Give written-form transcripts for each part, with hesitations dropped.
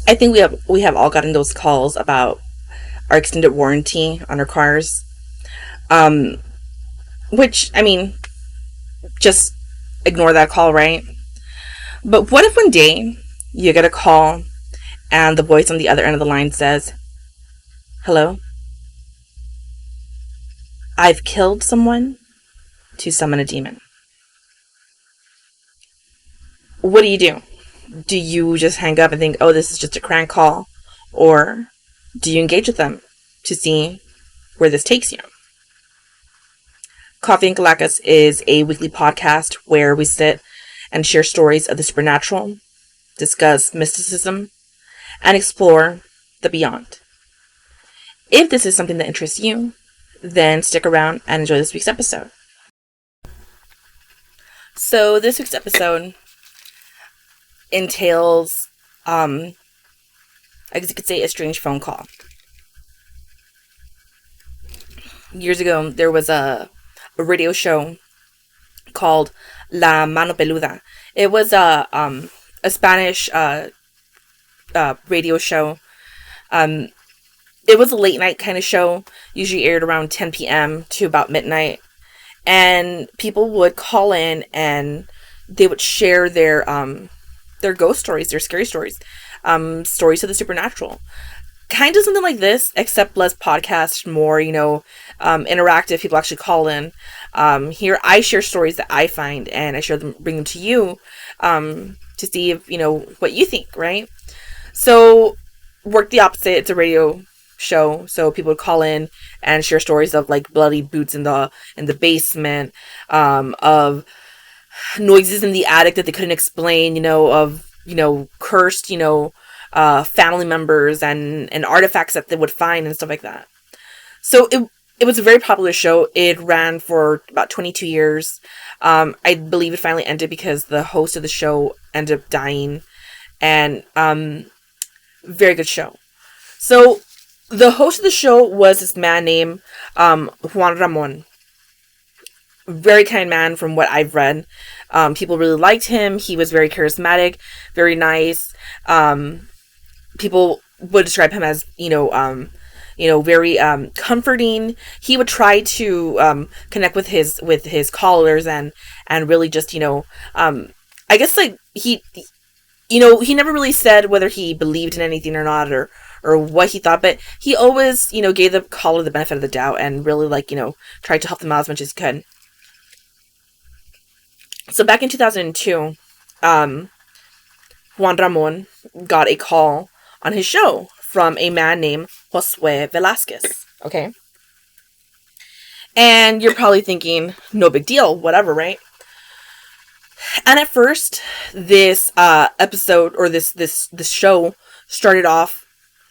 I think we have all gotten those calls about our extended warranty on our cars. Um, which, I mean, just ignore that call, right? But what if one day you get a call and the voice on the other end of the line says, "Hello, I've killed someone to summon a demon." What do you do? Do you just hang up and think, "Oh, this is just a crank call"? Or do you engage with them to see where this takes you? Coffee and Calacas is a weekly podcast where we sit and share stories of the supernatural, discuss mysticism, and explore the beyond. If this is something that interests you, then stick around and enjoy this week's episode. So this week's episode entails, I guess you could say, a strange phone call. Years ago, there was a radio show called La Mano Peluda. It was a Spanish radio show. It was a late night kind of show, usually aired around 10 p.m. to about midnight. And people would call in and they would share their ghost stories, their scary stories, stories of the supernatural. Kind of something like this, except less podcast, more, interactive. People actually call in. Here I share stories that I find and I bring them to you, to see if, what you think, right? So work the opposite. It's a radio show, so people would call in and share stories of like bloody boots in the basement, of noises in the attic that they couldn't explain, of cursed, family members and artifacts that they would find and stuff like that. So it was a very popular show. It ran for about 22 years. I believe it finally ended because the host of the show ended up dying. And very good show. So the host of the show was this man named Juan Ramon. Very kind man from what I've read. People really liked him. He was very charismatic, very nice. People would describe him as, very comforting. He would try to connect with his callers and really just, I guess like he never really said whether he believed in anything or not, or what he thought, but he always, gave the caller the benefit of the doubt and really tried to help them out as much as he could. So back in 2002, Juan Ramon got a call on his show from a man named Josue Velasquez. Okay. And you're probably thinking, no big deal, whatever, right? And at first, this episode or this show started off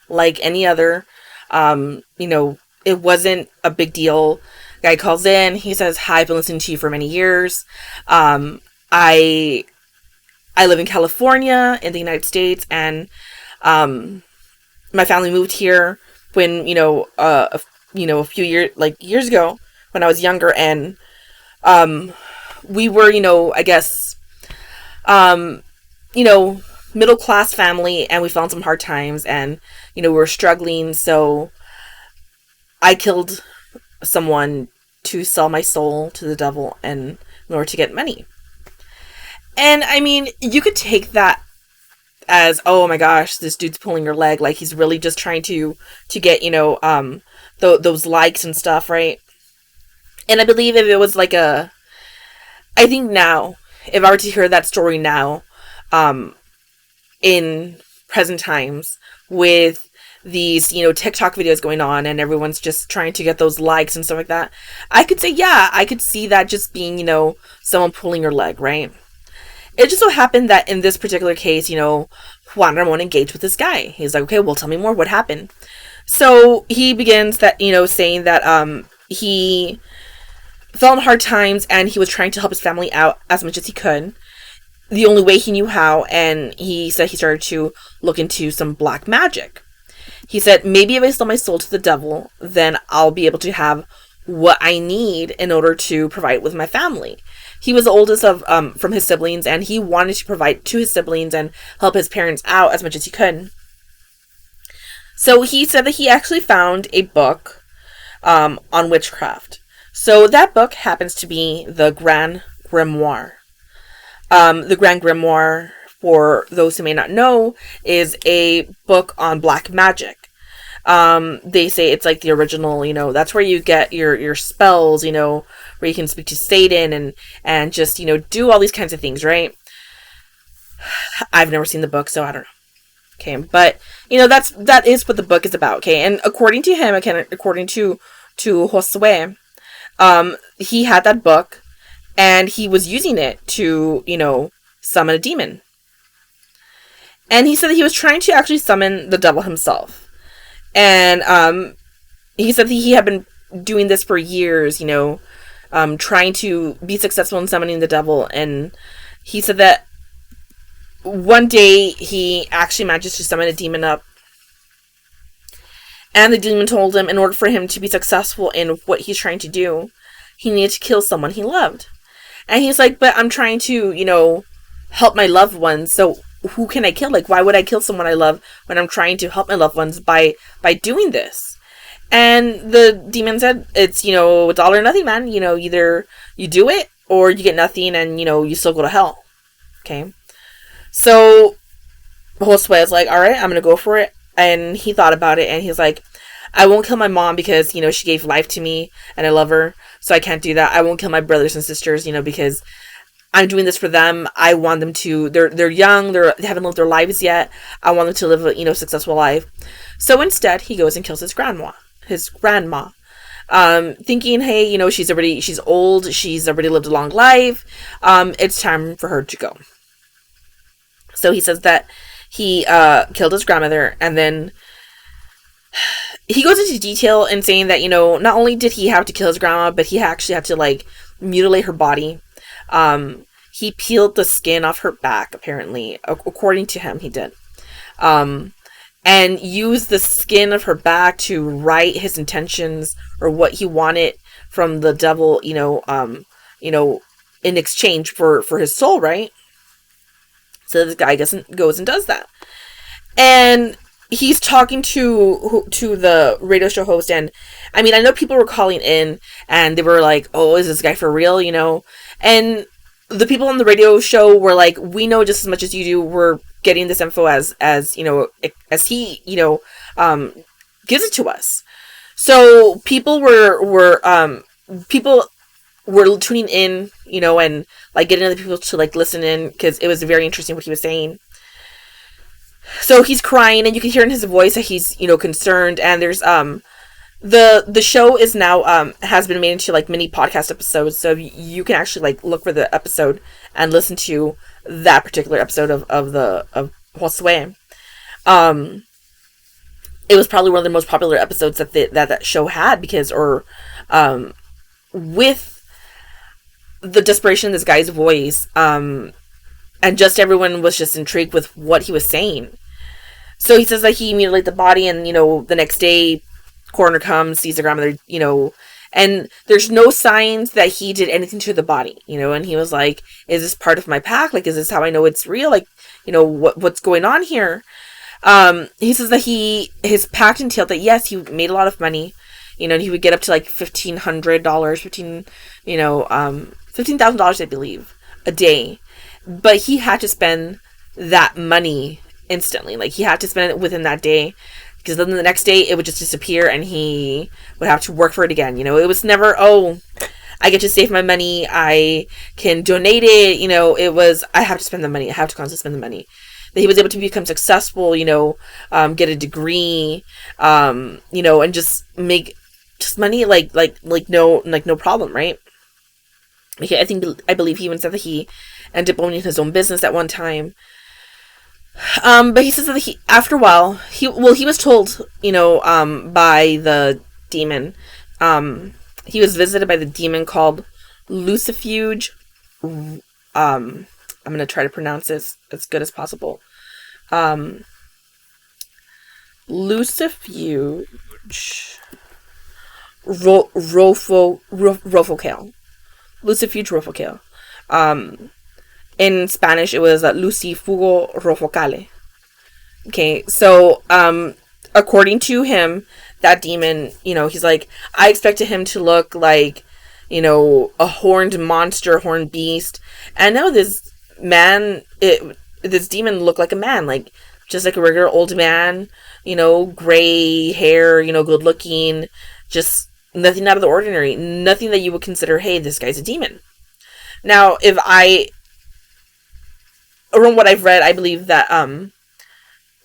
like any other. It wasn't a big deal. Guy calls in. He says, "Hi, I've been listening to you for many years. I live in California in the United States, and my family moved here when a few years ago when I was younger, and we were I guess middle class family, and we found some hard times, and we were struggling, so I killed someone to sell my soul to the devil and in order to get money." And I mean, you could take that as, oh my gosh, this dude's pulling your leg, like he's really just trying to get those likes and stuff, right? And I believe if it was like I think now, if I were to hear that story now, in present times with these, TikTok videos going on and everyone's just trying to get those likes and stuff like that, I could say, yeah, I could see that just being, someone pulling your leg, right? It just so happened that in this particular case, Juan Ramon engaged with this guy. He's like, "Okay, well, tell me more. What happened?" So he begins that, saying that he fell in hard times and he was trying to help his family out as much as he could. The only way he knew how, and he said he started to look into some black magic. He said, maybe if I sell my soul to the devil, then I'll be able to have what I need in order to provide with my family. He was the oldest from his siblings, and he wanted to provide to his siblings and help his parents out as much as he could. So he said that he actually found a book on witchcraft. So that book happens to be the Grand Grimoire. The Grand Grimoire, for those who may not know, is a book on black magic. They say it's like the original, that's where you get your spells, where you can speak to Satan and just, do all these kinds of things, right? I've never seen the book, so I don't know. Okay, but that is what the book is about. Okay, and according to him, again, according to Josue, he had that book, and he was using it to summon a demon. And he said that he was trying to actually summon the devil himself, and he said that he had been doing this for years, trying to be successful in summoning the devil. And he said that one day he actually manages to summon a demon up, and the demon told him in order for him to be successful in what he's trying to do, he needed to kill someone he loved. And he's like, but I'm trying to, help my loved ones, so who can I kill? Like, why would I kill someone I love when I'm trying to help my loved ones by doing this? And the demon said, it's, it's all or nothing, man. Either you do it or you get nothing and, you still go to hell. Okay. So Josue is like, all right, I'm going to go for it. And he thought about it and he's like, I won't kill my mom because, she gave life to me and I love her. So I can't do that. I won't kill my brothers and sisters, because I'm doing this for them. I want them to, they're young. They haven't lived their lives yet. I want them to live a, successful life. So instead he goes and kills his grandma, thinking, hey, she's old. She's already lived a long life. It's time for her to go. So he says that he killed his grandmother, and then he goes into detail in saying that, not only did he have to kill his grandma, but he actually had to, mutilate her body. He peeled the skin off her back, apparently. According to him, he did. And used the skin of her back to write his intentions or what he wanted from the devil, in exchange for his soul, right? So this guy goes and does that. And he's talking to the radio show host, and I mean, I know people were calling in and they were like, oh, is this guy for real, and the people on the radio show were like, we know just as much as you do. We're getting this info as he gives it to us. So people were tuning in, and getting other people to listen in, because it was very interesting what he was saying. So he's crying, and you can hear in his voice that he's concerned. And there's the show is now has been made into mini podcast episodes, so you can actually look for the episode and listen to that particular episode of Josue. It was probably one of the most popular episodes that show had, because with the desperation in this guy's voice, and just everyone was just intrigued with what he was saying. So he says that he mutilated the body, and the next day coroner comes, sees the grandmother, and there's no signs that he did anything to the body, and he was like, is this part of my pack? Is this how I know it's real? What's going on here? He says that his pact entailed that, yes, he made a lot of money, and he would get up to $1,500, $15,000, I believe, a day. But he had to spend that money instantly. He had to spend it within that day, because then the next day it would just disappear and he would have to work for it again. It was never, oh, I get to save my money, I can donate it. It was, I have to spend the money. I have to constantly spend the money. That he was able to become successful, get a degree, and just make just money no problem, right? I believe he even said that he ended up owning his own business at one time. But he says that after a while, he was told, by the demon, he was visited by the demon called Lucifuge. I'm going to try to pronounce this as good as possible. Lucifuge Rofocale. Lucifuge Rofocale. In Spanish, it was Lucifugo Rofocale. Okay, so according to him, that demon, he's like, I expected him to look like, a horned monster, horned beast. And now this demon looked like a man, like, just like a regular old man, gray hair, good looking, just nothing out of the ordinary, nothing that you would consider, hey, this guy's a demon. Now, from what I've read, I believe that,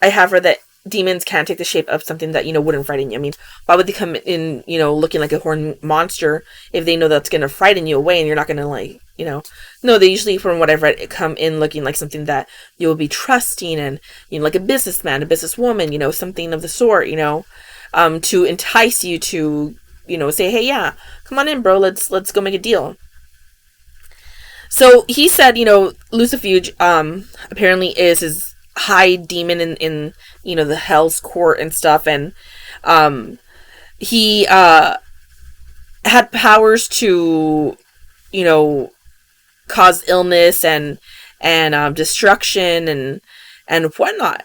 I have read that demons can take the shape of something that, wouldn't frighten you. I mean, why would they come in, looking like a horned monster if they know that's going to frighten you away and you're not going to, like, No, they usually, from what I've read, come in looking like something that you will be trusting and, like a businessman, a businesswoman, something of the sort, to entice you to, say, hey, yeah, come on in, bro, let's go make a deal. So he said, Lucifuge, apparently is his high demon in the Hell's Court and stuff, and he had powers to cause illness and destruction and whatnot.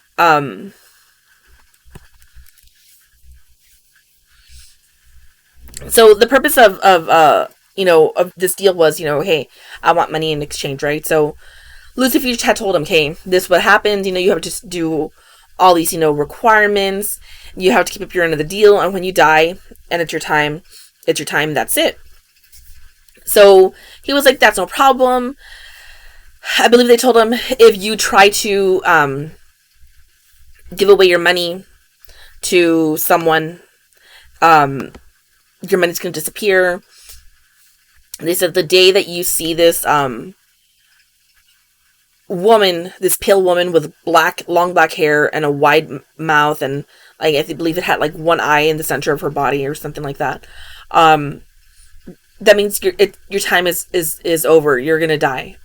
So the purpose of this deal was, hey, I want money in exchange, right? So Lucifuge had told him, okay, this is what happened, you have to do all these, requirements, you have to keep up your end of the deal, and when you die, and it's your time, that's it. So he was like, that's no problem. I believe they told him, if you try to give away your money to someone, your money's going to disappear. They said the day that you see this woman, this pale woman with long black hair and a wide mouth, and I believe it had like one eye in the center of her body or something like that. That means your time is over. You're gonna die.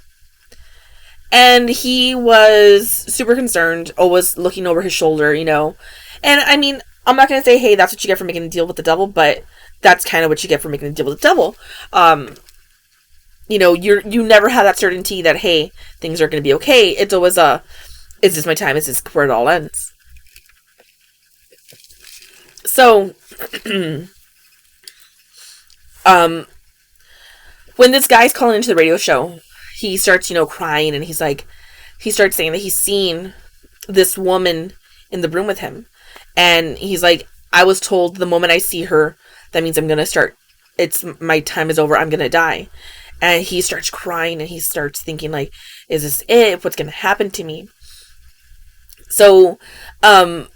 And he was super concerned, always looking over his shoulder, And I mean, I'm not gonna say, hey, that's what you get for making a deal with the devil, but that's kind of what you get for making a deal with the devil. You never have that certainty that, hey, things are going to be okay. It's always is this my time? Is this where it all ends? So, when this guy's calling into the radio show, he starts, crying, and he starts saying that he's seen this woman in the room with him. And he's like, I was told the moment I see her, that means I'm going to start, my time is over, I'm going to die. And he starts crying, and he starts thinking, like, is this it? What's going to happen to me? So, the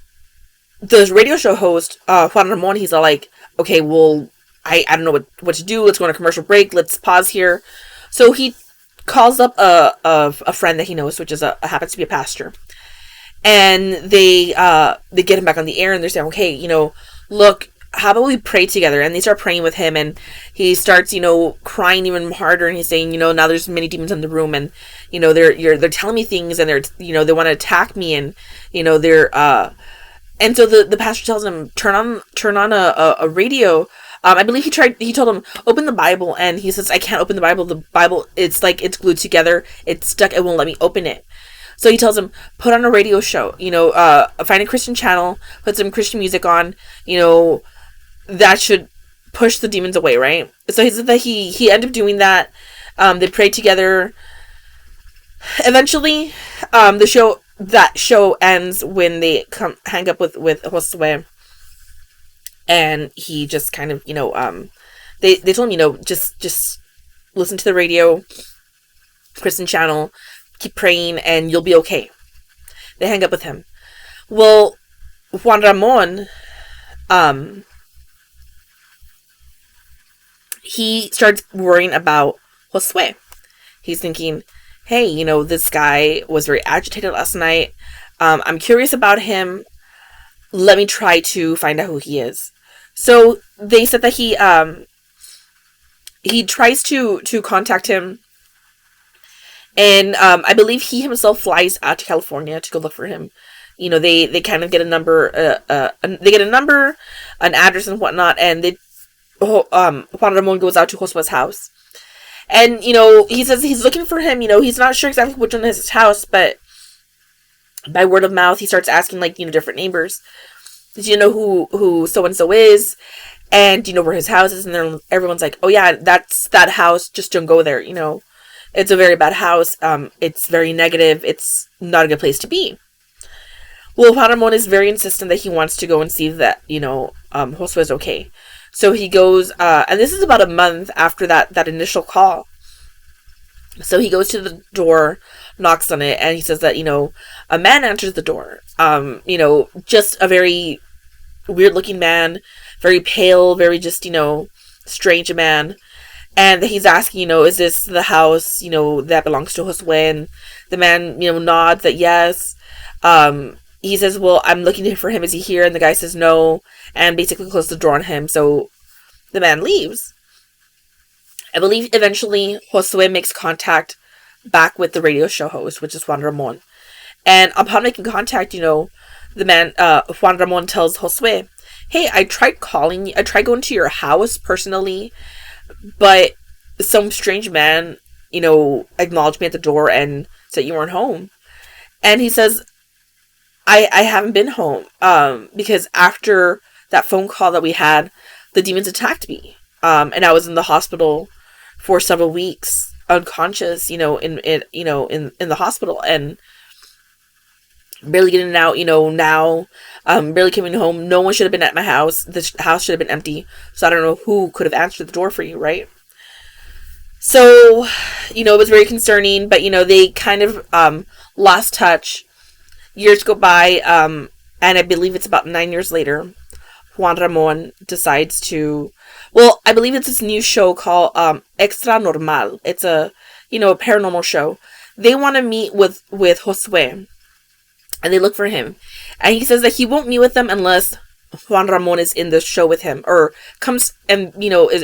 radio show host, Juan Ramon, he's all like, okay, well, I don't know what to do. Let's go on a commercial break. Let's pause here. So he calls up a friend that he knows, which is happens to be a pastor. And they get him back on the air, and they're saying, okay, look, how about we pray together? And they start praying with him, and he starts, crying even harder, and he's saying, now there's many demons in the room, and, they're telling me things, and they're, they want to attack me, and, they're, and so the pastor tells him, turn on a radio. I believe he told him, open the Bible, and he says, I can't open the Bible. The Bible, it's like, it's glued together. It's stuck. It won't let me open it. So he tells him, put on a radio show, find a Christian channel, put some Christian music on, that should push the demons away, right? So he said that he ended up doing that. They prayed together. Eventually, that show ends when they hang up with Josue, and he just kind of, they told him, just listen to the radio, Christian channel, keep praying, and you'll be okay. They hang up with him. Well, Juan Ramon, he starts worrying about Josue. He's thinking, hey, this guy was very agitated last night. I'm curious about him. Let me try to find out who he is. So they said that he tries to contact him. And I believe he himself flies out to California to go look for him. They kind of get a number, an address and whatnot, and Juan Ramon goes out to Josue's house. And, he says he's looking for him, he's not sure exactly which one is his house, but by word of mouth, he starts asking, like, different neighbors. do you know who so and so is? And do you know where his house is? And then everyone's like, oh yeah, that's that house. Just don't go there. It's a very bad house. It's very negative. It's not a good place to be. Well, Juan Ramon is very insistent that he wants to go and see that, Josue is okay. So he goes, and this is about a month after that initial call. So he goes to the door, knocks on it, and he says that, a man enters the door. Just a very weird looking man, very pale, very just, strange man. And he's asking, is this the house, that belongs to Josue? And the man, nods that yes. He says, well, I'm looking for him. Is he here? And the guy says no, and basically closes the door on him. So the man leaves. I believe eventually Josue makes contact back with the radio show host, which is Juan Ramon. And upon making contact, the man, Juan Ramon tells Josue, hey, I tried calling you. I tried going to your house personally, but some strange man, acknowledged me at the door and said you weren't home. And he says, I haven't been home, because after that phone call that we had, the demons attacked me. And I was in the hospital for several weeks, unconscious, in the hospital, and barely getting out, now, barely coming home. No one should have been at my house. The house should have been empty. So I don't know who could have answered the door for you, right? So, it was very concerning, but, they kind of, lost touch. Years go by, and I believe it's about 9 years later, Juan Ramon decides to, well, I believe it's this new show called Extra Normal. It's a paranormal show. They want to meet with Josue, and they look for him. And he says that he won't meet with them unless Juan Ramon is in the show with him, or comes and,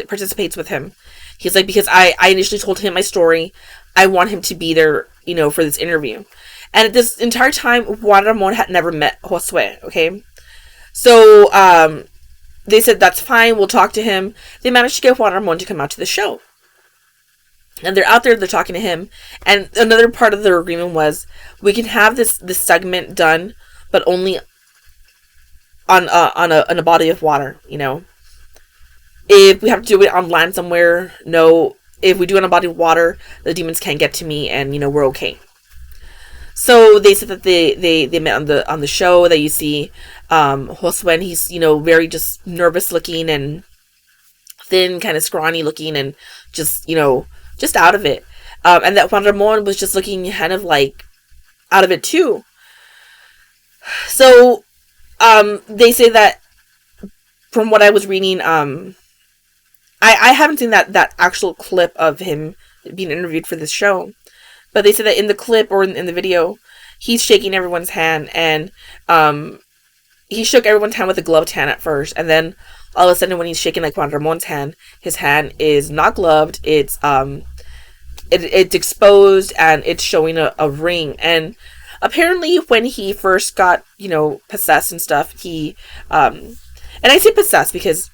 participates with him. He's like, because I initially told him my story. I want him to be there, for this interview. And at this entire time, Juan Ramon had never met Josue, okay? So, they said, that's fine, we'll talk to him. They managed to get Juan Ramon to come out to the show. And they're out there, they're talking to him. And another part of their agreement was, we can have this segment done, but only on a body of water, If we have to do it on land somewhere, no. If we do it on a body of water, the demons can't get to me, and, we're okay. So they said that they met on the show, that you see Josue, and he's, very just nervous looking and thin, kind of scrawny looking, and just, just out of it. And that Juan Ramon was just looking kind of like out of it too. So they say that, from what I was reading, I haven't seen that actual clip of him being interviewed for this show. But they said that in the clip, or in the video, he's shaking everyone's hand, and he shook everyone's hand with a gloved hand at first, and then all of a sudden when he's shaking like Juan Ramon's hand, his hand is not gloved, it's exposed, and it's showing a ring. And apparently when he first got, possessed and stuff, he, and I say possessed because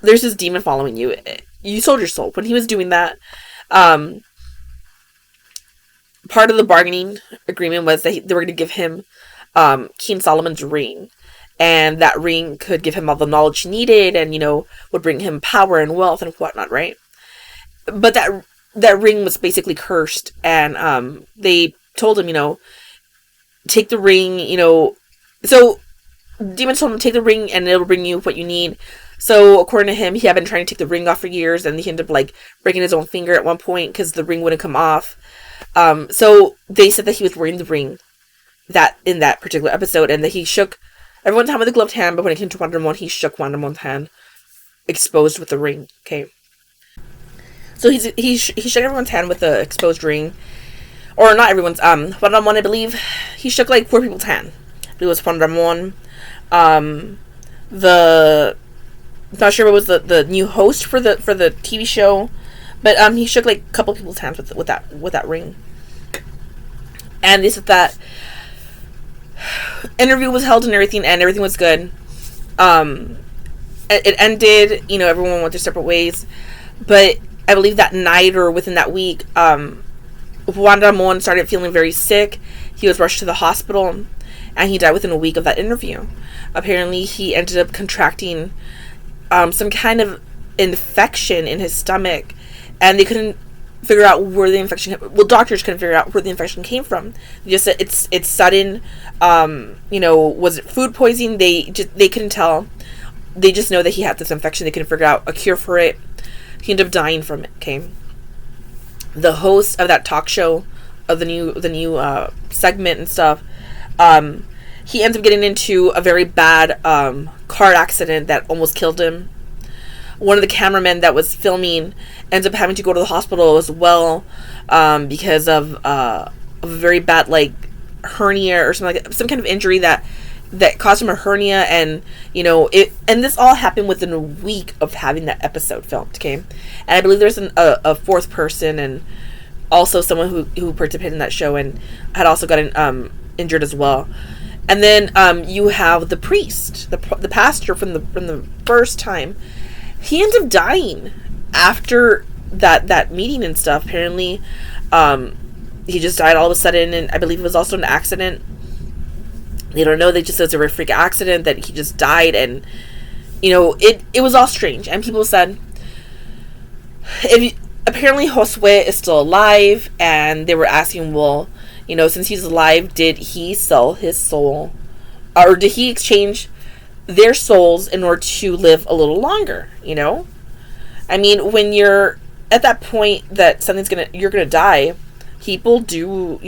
there's this demon following you. You sold your soul. When he was doing that, part of the bargaining agreement was that they were going to give him King Solomon's ring. And that ring could give him all the knowledge he needed, and, would bring him power and wealth and whatnot, right? But that ring was basically cursed. And they told him, take the ring, So demons told him, take the ring and it'll bring you what you need. So according to him, he had been trying to take the ring off for years, and he ended up breaking his own finger at one point because the ring wouldn't come off. So they said that he was wearing the ring in that particular episode, and that he shook everyone's hand with a gloved hand, but when it came to Juan Ramon, he shook Juan Ramon's hand, exposed with the ring. Okay. So he shook everyone's hand with the exposed ring, or not everyone's. Juan Ramon, I believe, he shook 4 people's hand. I believe it was Juan Ramon. Not sure what was the new host for the TV show, but he shook a couple people's hands with that ring. And they said that interview was held and everything was good. It ended, everyone went their separate ways, but I believe that night or within that week, Juan Ramon started feeling very sick. He was rushed to the hospital, and he died within a week of that interview. Apparently, he ended up contracting some kind of infection in his stomach, and they couldn't figure out where the infection. Well, doctors couldn't figure out where the infection came from. They just said it's sudden. Was it food poisoning? They couldn't tell. They just know that he had this infection. They couldn't figure out a cure for it. He ended up dying from it. Okay. The host of that talk show, of the new segment and stuff, he ends up getting into a very bad car accident that almost killed him. One of the cameramen that was filming ends up having to go to the hospital as well, because of a very bad hernia or something, like some kind of injury that caused him a hernia, and and this all happened within a week of having that episode filmed. Okay, and I believe there's a fourth person, and also someone who participated in that show and had also gotten injured as well. And then you have the priest, the pastor from the first time. He ends up dying after that meeting and stuff. Apparently, he just died all of a sudden, and I believe it was also an accident. They don't know. They just said it's a very freak accident that he just died, and it was all strange. And people said, apparently Josue is still alive, and they were asking, well, since he's alive, did he sell his soul, or did he exchange their souls in order to live a little longer? I mean, when you're at that point that you're gonna die, people do,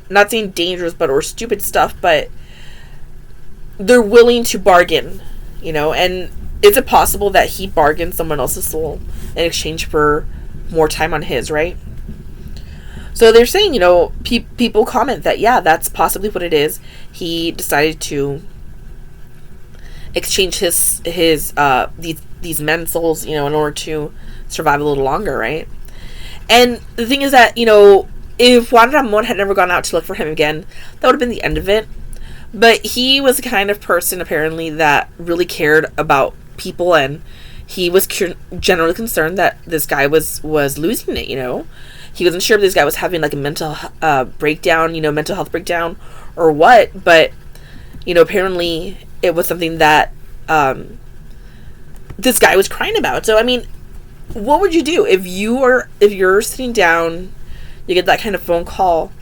not saying dangerous or stupid stuff, but they're willing to bargain, and is it possible that he bargained someone else's soul in exchange for more time on his, right? So they're saying, people comment that, yeah, that's possibly what it is. He decided to exchange his these men's souls, in order to survive a little longer, right? And the thing is that, if Juan Ramon had never gone out to look for him again, that would have been the end of it. But he was the kind of person, apparently, that really cared about people, and he was generally concerned that this guy was losing it, He wasn't sure if this guy was having a mental breakdown, mental health breakdown or what, but, apparently it was something that this guy was crying about. So, I mean, what would you do if you're sitting down, you get that kind of phone call?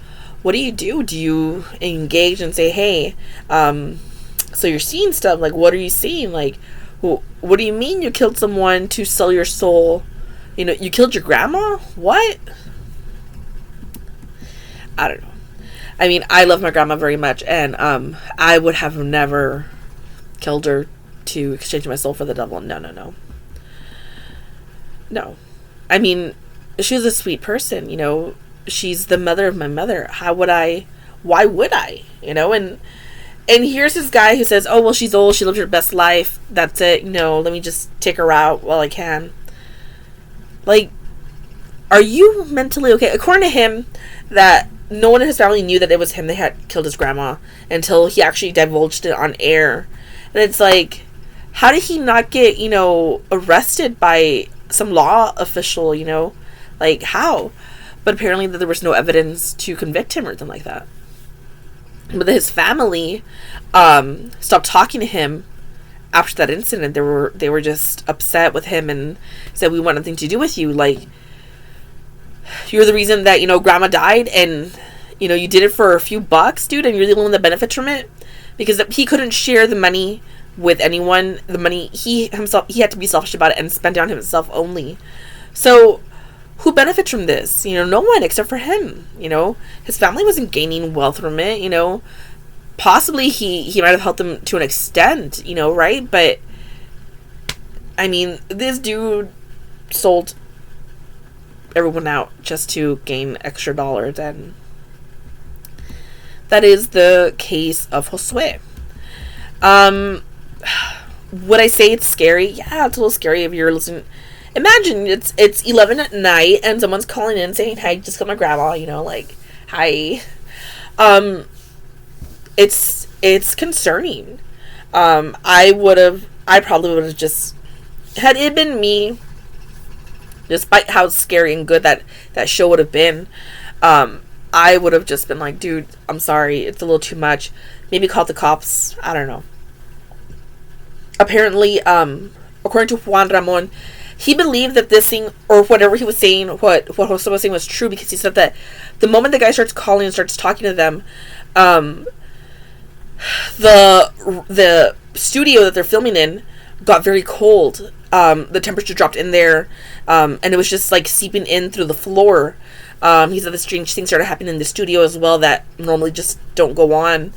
What do? Do you engage and say, hey, so you're seeing stuff, what are you seeing? What do you mean you killed someone to sell your soul? You killed your grandma? What? I don't know. I mean, I love my grandma very much, and I would have never killed her to exchange my soul for the devil. No. I mean, she was a sweet person, She's the mother of my mother. Why would I? And here's this guy who says, oh, well, she's old, she lived her best life, that's it, let me just take her out while I can. Are you mentally okay? According to him, that no one in his family knew that it was him that had killed his grandma until he actually divulged it on air. And it's how did he not get, arrested by some law official, how? But apparently there was no evidence to convict him or anything like that. But his family stopped talking to him after that incident. They were just upset with him and said, we want nothing to do with you. You're the reason that, grandma died, and, you did it for a few bucks, dude, and you're the only one that benefits from it. Because he couldn't share the money with anyone. The money, he had to be selfish about it and spend it on himself only. So who benefits from this? No one except for him. His family wasn't gaining wealth from it. Possibly he might have helped them to an extent, right? But I mean, this dude sold everyone out just to gain extra dollars, and that is the case of Josue. Would I say it's scary? Yeah, it's a little scary if you're listening. Imagine it's 11 at night and someone's calling in saying, "Hi, just killed my grandma." Hi. It's concerning. I probably would have just, had it been me, despite how scary and good that show would have been, I would have just been like, dude, I'm sorry, it's a little too much. Maybe call the cops. I don't know. Apparently, according to Juan Ramon, he believed that this thing, or whatever he was saying, what Josue was saying was true, because he said that the moment the guy starts calling and starts talking to them, the studio that they're filming in got very cold. The temperature dropped in there, and it was just like seeping in through the floor. He said the strange things started happening in the studio as well that normally just don't go on.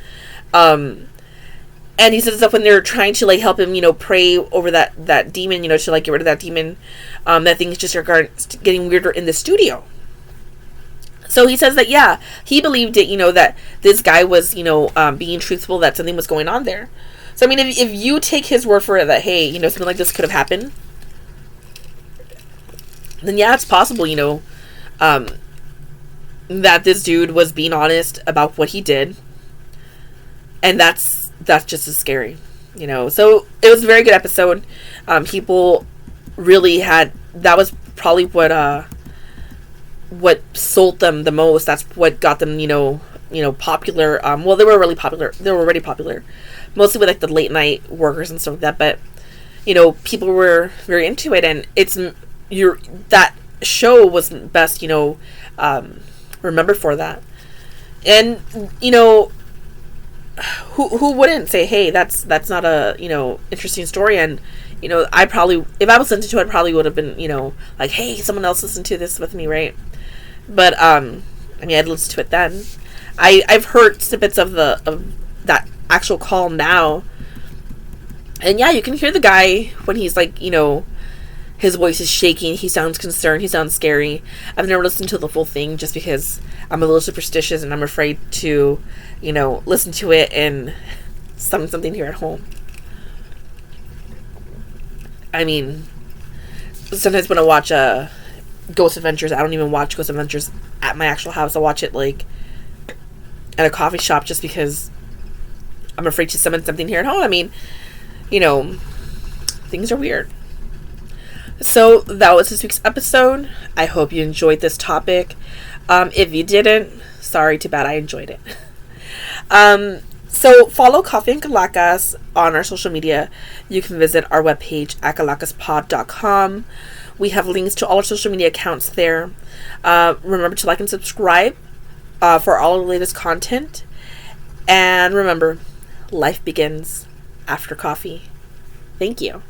And he says that when they're trying to like help him, pray over that demon, to like get rid of that demon, that things just are getting weirder in the studio. So he says that, yeah, he believed it, that this guy was, being truthful, that something was going on there. So, I mean, if you take his word for it that, hey, something like this could have happened, then yeah, it's possible, that this dude was being honest about what he did. And that's just as scary, So it was a very good episode. People really that was probably what sold them the most. That's what got them, popular. Well, they were really popular. They were already popular, mostly with like the late night workers and stuff like that. But people were very into it, and that show was best, remembered for that. And who wouldn't say, hey, that's not a interesting story. And I probably, if I was listening to it, I probably would have been like, hey, someone else listened to this with me, right? But I mean, I'd listen to it then. I've heard snippets of that actual call now, and yeah, you can hear the guy when he's like, his voice is shaking, he sounds concerned, he sounds scary. I've never listened to the full thing just because I'm a little superstitious and I'm afraid to listen to it and summon something here at home. I mean, sometimes when I watch Ghost Adventures, I don't even watch Ghost Adventures at my actual house. I watch it like at a coffee shop just because I'm afraid to summon something here at home. I mean, things are weird. So that was this week's episode. I hope you enjoyed this topic. If you didn't, sorry, too bad. I enjoyed it. So follow Coffee and Calacas on our social media. You can visit our webpage at calacaspod.com. We have links to all our social media accounts there. Remember to like and subscribe for all the latest content. And remember, life begins after coffee. Thank you.